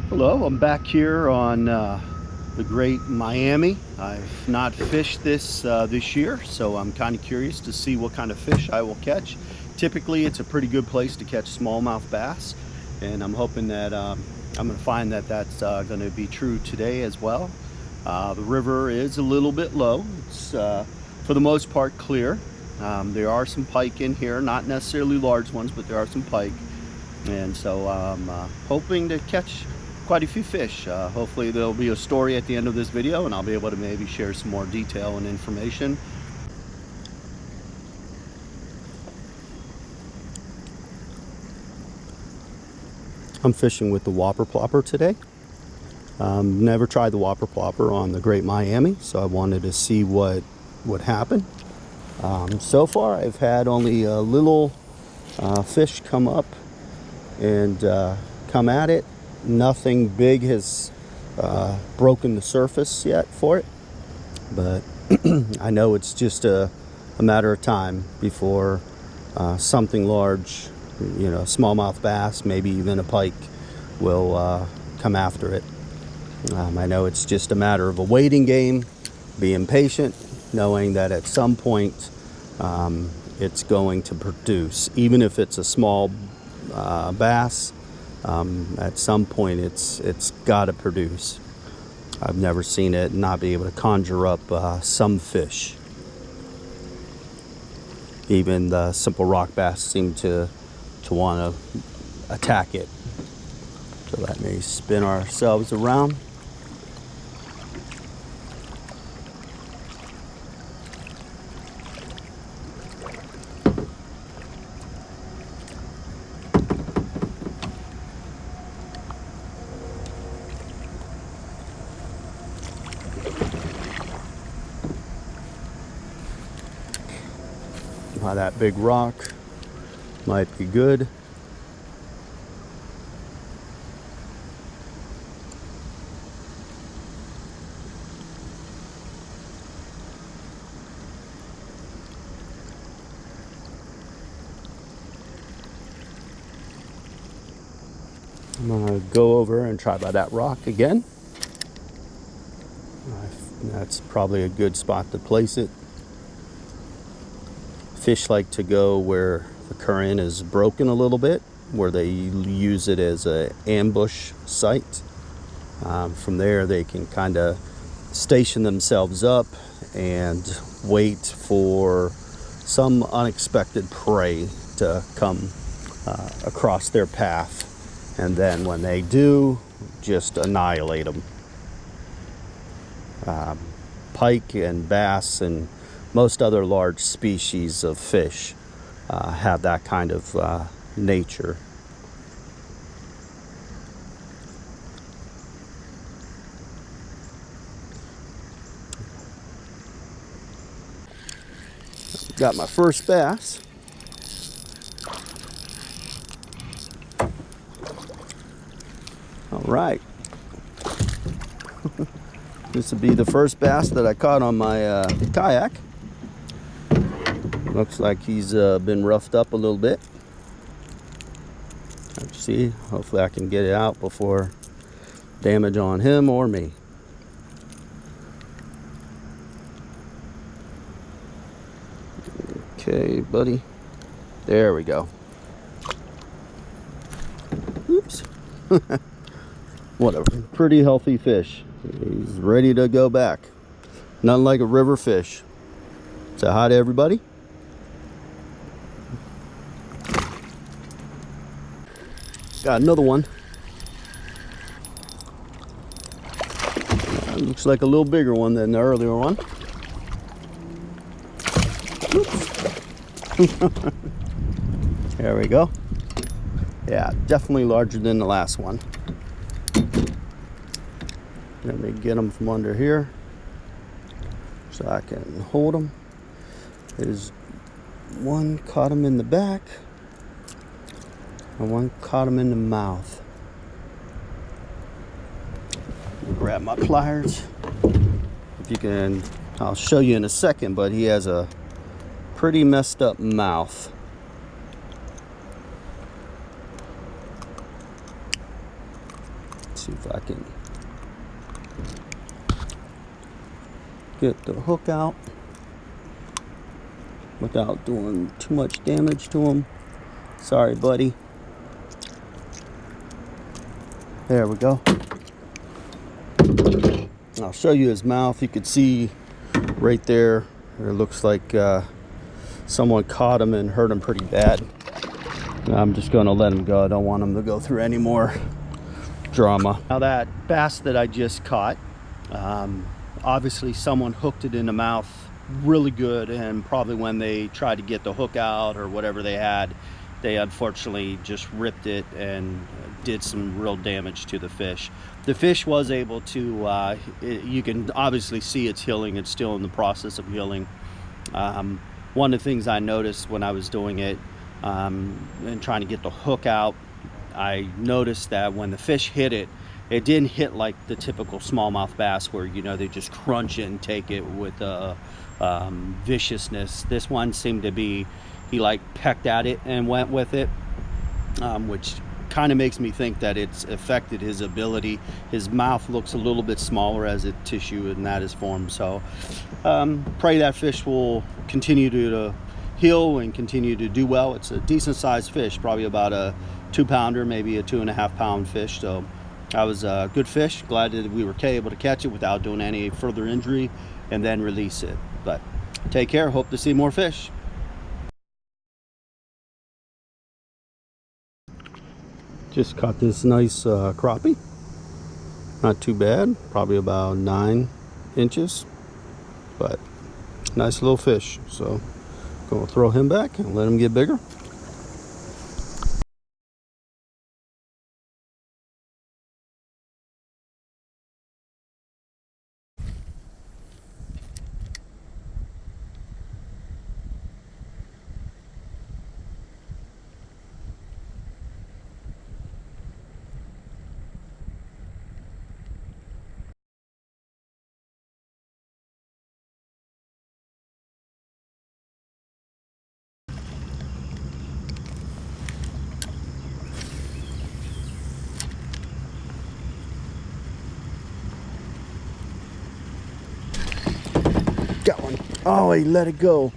Hello, I'm back here on the Great Miami. I've not fished this year, so I'm kind of curious to see what kind of fish I will catch. Typically, it's a pretty good place to catch smallmouth bass, and I'm hoping that I'm going to find that that's going to be true today as well. The river is a little bit low. It's for the most part clear. There are some pike in here, not necessarily large ones, but there are some pike, and so I'm hoping to catch quite a few fish. Hopefully there'll be a story at the end of this video and I'll be able to maybe share some more detail and information. I'm fishing with the whopper plopper today. Never tried the whopper plopper on the Great Miami, so I wanted to see what would happen. So far I've had only a little fish come up and come at it. Nothing big has broken the surface yet for it, but I know it's just a matter of time before something large, you know, smallmouth bass, maybe even a pike, will come after it. I know it's just a matter of a waiting game, being patient, knowing that at some point it's going to produce, even if it's a small bass. At some point it's got to produce. I've never seen it not be able to conjure up some fish. Even the simple rock bass seem to want to attack it. So let me spin ourselves around. That big rock might be good. I'm gonna go over and try by that rock again. That's probably a good spot to place it. Fish like to go where the current is broken a little bit, where they use it as an ambush site. From there they can kind of station themselves up and wait for some unexpected prey to come across their path, and then when they do, just annihilate them. Pike and bass and most other large species of fish have that kind of nature. Got my first bass. All right. This will be the first bass that I caught on my kayak. Looks like he's been roughed up a little bit. Let's see, hopefully I can get it out before damage on him or me. Okay, buddy. There we go. Oops. What a pretty healthy fish. He's ready to go back. Nothing like a river fish. Say hi to everybody. Got another one. Looks like a little bigger one than the earlier one. There we go. Yeah, definitely larger than the last one. Let me get him from under here so I can hold him. There's one caught him in the back. And one caught him in the mouth. Grab my pliers. If you can, I'll show you in a second, but he has a pretty messed up mouth. see if I can get the hook out without doing too much damage to him. Sorry, buddy. There we go. I'll show you his mouth. You could see right there, it looks like someone caught him and hurt him pretty bad. I'm just going to let him go. I don't want him to go through any more drama. Now that bass that I just caught, obviously someone hooked it in the mouth really good, and probably when they tried to get the hook out or whatever they had, they unfortunately just ripped it and did some real damage to the fish. The fish was able to, you can obviously see it's healing. It's still in the process of healing. One of the things I noticed when I was doing it and trying to get the hook out, I noticed that when the fish hit it, it didn't hit like the typical smallmouth bass where, you know, they just crunch it and take it with viciousness. This one seemed to be, he like pecked at it and went with it, which kind of makes me think that it's affected his ability. His mouth looks a little bit smaller as a tissue and that is formed. So pray that fish will continue to heal and continue to do well. It's a decent sized fish, probably about a 2-pounder, maybe a 2.5 pound fish. So that was a good fish. Glad that we were able to catch it without doing any further injury and then release it. But take care. Hope to see more fish. Just caught this nice crappie. Not too bad. Probably about 9 inches. But nice little fish. So gonna throw him back and let him get bigger. Got one. Oh, he let it go.